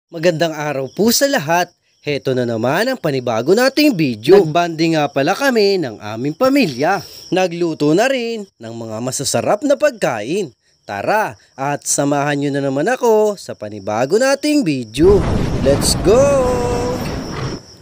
Magandang araw po sa lahat. Heto na naman ang panibago nating video. Nagbanding nga pala kami ng aming pamilya. Nagluto na rin ng mga masasarap na pagkain. Tara at samahan nyo na naman ako sa panibago nating video. Let's go!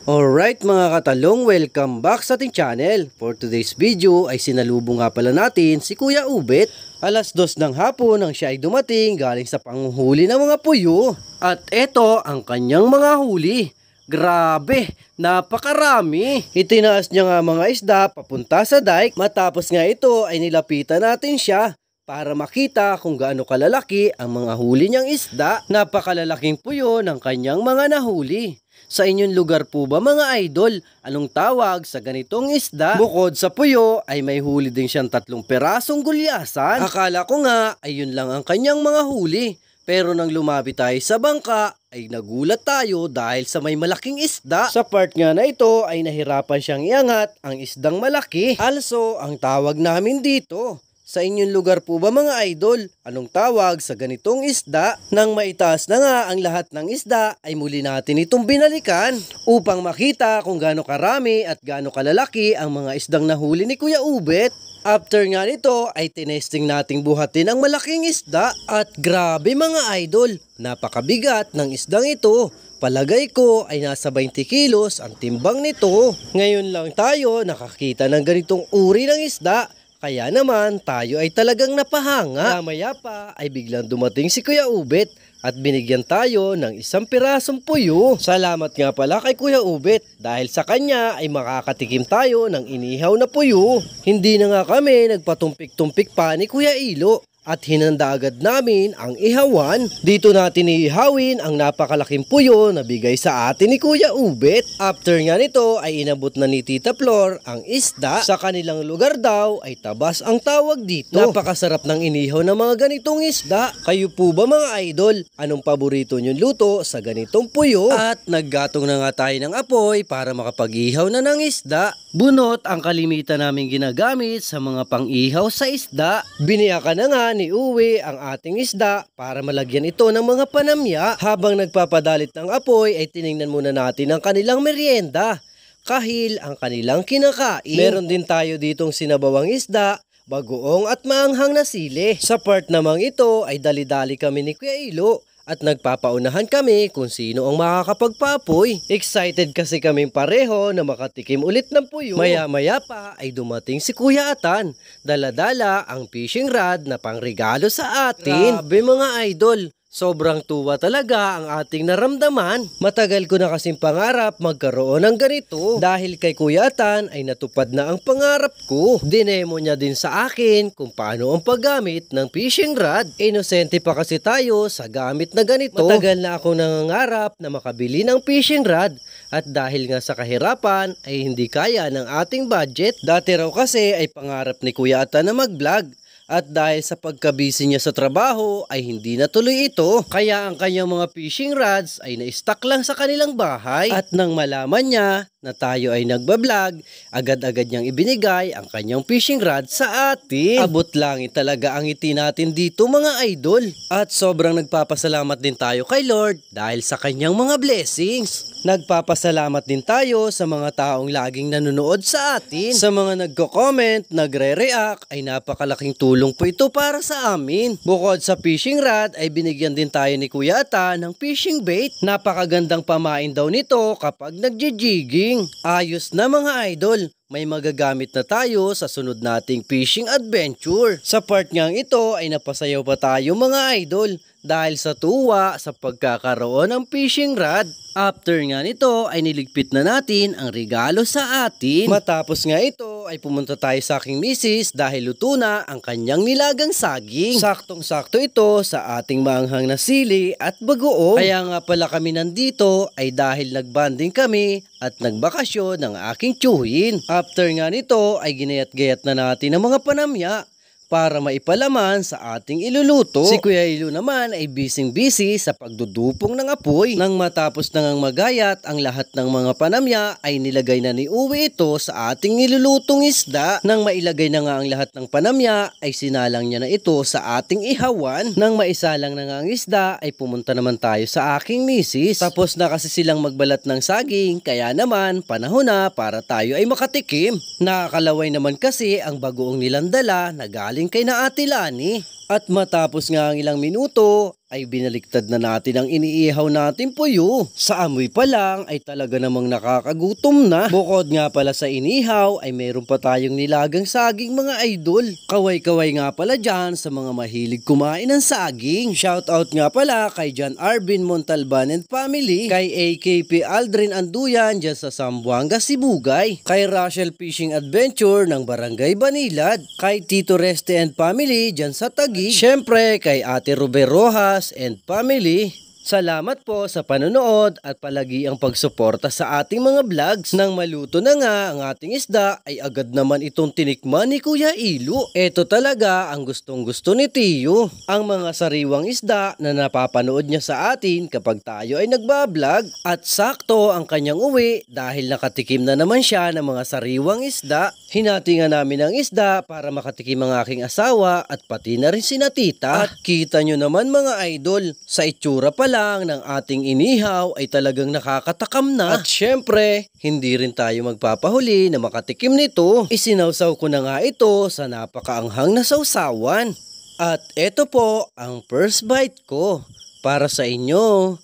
Alright mga katalong, welcome back sa ating channel. For today's video ay sinalubong nga pala natin si Kuya Ubet. Alas 2 ng hapon nang siya ay dumating galing sa panghuli ng mga puyo. At eto ang kanyang mga huli. Grabe, napakarami. Itinaas niya nga mga isda papunta sa dike. Matapos nga ito ay nilapitan natin siya para makita kung gaano kalalaki ang mga huli niyang isda. Napakalalaking puyo ng kanyang mga nahuli. Sa inyong lugar po ba mga idol, anong tawag sa ganitong isda? Bukod sa puyo ay may huli din siyang 3 perasong gulyasan. Akala ko nga ay yun lang ang kanyang mga huli. Pero nang lumapit tayo sa bangka ay nagulat tayo dahil sa may malaking isda. Sa part nga na ito ay nahirapan siyang iangat ang isdang malaki. Also ang tawag namin dito. Sa inyong lugar po ba mga idol, anong tawag sa ganitong isda? Nang maitaas na nga ang lahat ng isda ay muli natin itong binalikan upang makita kung gaano karami at gaano kalalaki ang mga isdang nahuli ni Kuya Ubet. After nga nito ay tinesting nating buhatin ang malaking isda at grabe mga idol, napakabigat ng isdang ito. Palagay ko ay nasa 20 kilos ang timbang nito. Ngayon lang tayo nakakita ng ganitong uri ng isda. Kaya naman tayo ay talagang napahanga. Maya pa ay biglang dumating si Kuya Ubet at binigyan tayo ng 1 pirasong puyo. Salamat nga pala kay Kuya Ubet dahil sa kanya ay makakatikim tayo ng inihaw na puyo. Hindi na nga kami nagpatumpik-tumpik pa ni Kuya Ilo at hinanda agad namin ang ihawan. Dito natin ihawin ang napakalaking puyo na bigay sa atin ni Kuya Ubet. After nga nito ay inabot na ni Tita Flor ang isda. Sa kanilang lugar daw ay tabas ang tawag dito. Napakasarap ng inihaw ng mga ganitong isda. Kayo po ba mga idol? Anong paborito nyong luto sa ganitong puyo? At naggatong na nga tayo ng apoy para makapag-ihaw na ng isda. Bunot ang kalimitan namin ginagamit sa mga pang-ihaw sa isda. Biniyakan na nga ni Uwe ang ating isda para malagyan ito ng mga panamya. Habang nagpapadalit ng apoy ay tiningnan muna natin ang kanilang merienda. Kahil ang kanilang kinakain. Meron din tayo ditong sinabawang isda, bagoong at maanghang na sili. Sa part namang ito ay dali-dali kami ni Kuya Ilo at nagpapaunahan kami kung sino ang makakapagpapoy. Excited kasi kaming pareho na makatikim ulit ng puyo. Maya-maya pa ay dumating si Kuya Atan. Dala-dala ang fishing rod na pangregalo sa atin. Grabe mga idol! Sobrang tuwa talaga ang ating naramdaman. Matagal ko na kasing pangarap magkaroon ng ganito. Dahil kay Kuya Atan ay natupad na ang pangarap ko. Dinemo niya din sa akin kung paano ang paggamit ng fishing rod. Inosente pa kasi tayo sa gamit na ganito. Matagal na akong nangangarap na makabili ng fishing rod. At dahil nga sa kahirapan ay hindi kaya ng ating budget. Dati raw kasi ay pangarap ni Kuya Atan na mag-vlog. At dahil sa pagkabisi niya sa trabaho ay hindi natuloy ito. Kaya ang kanyang mga fishing rods ay na-stock lang sa kanilang bahay. At nang malaman niya na tayo ay nagbablog, agad-agad niyang ibinigay ang kanyang fishing rod sa atin. Abot langit talaga ang ngiti natin dito mga idol. At sobrang nagpapasalamat din tayo kay Lord dahil sa kanyang mga blessings. Nagpapasalamat din tayo sa mga taong laging nanonood sa atin. Sa mga nagko-comment, nagre-react ay napakalaking tulong po ito para sa amin. Bukod sa fishing rod ay binigyan din tayo ni Kuya Ata ng fishing bait. Napakagandang pamain daw nito kapag nagjijigging. Ayos na mga idol. May magagamit na tayo sa sunod nating fishing adventure. Sa part ngang ito ay napasayaw pa tayo mga idol dahil sa tuwa sa pagkakaroon ng fishing rod. After nga nito ay niligpit na natin ang regalo sa atin. Matapos nga ito ay pumunta tayo sa aking misis dahil luto na ang kanyang nilagang saging. Saktong-sakto ito sa ating maanghang na sili at bagoong. Kaya nga pala kami nandito ay dahil nagbanding kami at nagbakasyon ng aking tiyuhin. After nga nito ay ginayat-gayat na natin ang mga panamya. para maipalaman sa ating iluluto. Si Kuya Ilo naman ay busy sa pagdudupong ng apoy. Nang matapos na ngang magayat ang lahat ng mga panamya ay nilagay na ni Uwe ito sa ating nilulutong isda. Nang mailagay na nga ang lahat ng panamya ay sinalang niya na ito sa ating ihawan. Nang maisalang na nga ang isda ay pumunta naman tayo sa aking misis. Tapos na kasi silang magbalat ng saging kaya naman panahon na para tayo ay makatikim. Nakakalaway naman kasi ang bagoong nilandala na galing kay na Ate Lani. At matapos nga ang ilang minuto ay binaliktad na natin ang iniihaw natin puyo. Sa amoy pa lang ay talaga namang nakakagutom na. Bukod nga pala sa inihaw ay meron pa tayong nilagang saging mga idol. Kaway-kaway nga pala dyan sa mga mahilig kumain ng saging. Shoutout nga pala kay John Arvin Montalban and family, kay AKP Aldrin Anduyan dyan sa Zamboanga, Sibugay, kay Rachel Fishing Adventure ng Barangay Banilad, kay Tito Reste and family dyan sa Taguig, syempre kay Ate Ruber Rojas and family. Salamat po sa panonood at palagi ang pagsuporta sa ating mga vlogs. Nang maluto na nga ang ating isda ay agad naman itong tinikman ni Kuya Ilo. Ito talaga ang gustong gusto ni Tiyo. Ang mga sariwang isda na napapanood niya sa atin kapag tayo ay nagbablog. At sakto ang kanyang uwi dahil nakatikim na naman siya ng mga sariwang isda. Hinati nga namin ang isda para makatikim ang aking asawa at pati na rin si Tita. At kita nyo naman mga idol, sa itsura pa lang ng ating inihaw ay talagang nakakatakam na. At syempre, hindi rin tayo magpapahuli na makatikim nito. Isinawsaw ko na nga ito sa napakaanghang na sawsawan. At eto po ang first bite ko para sa inyo.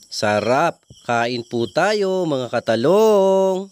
Sarap. Kain po tayo mga katalong.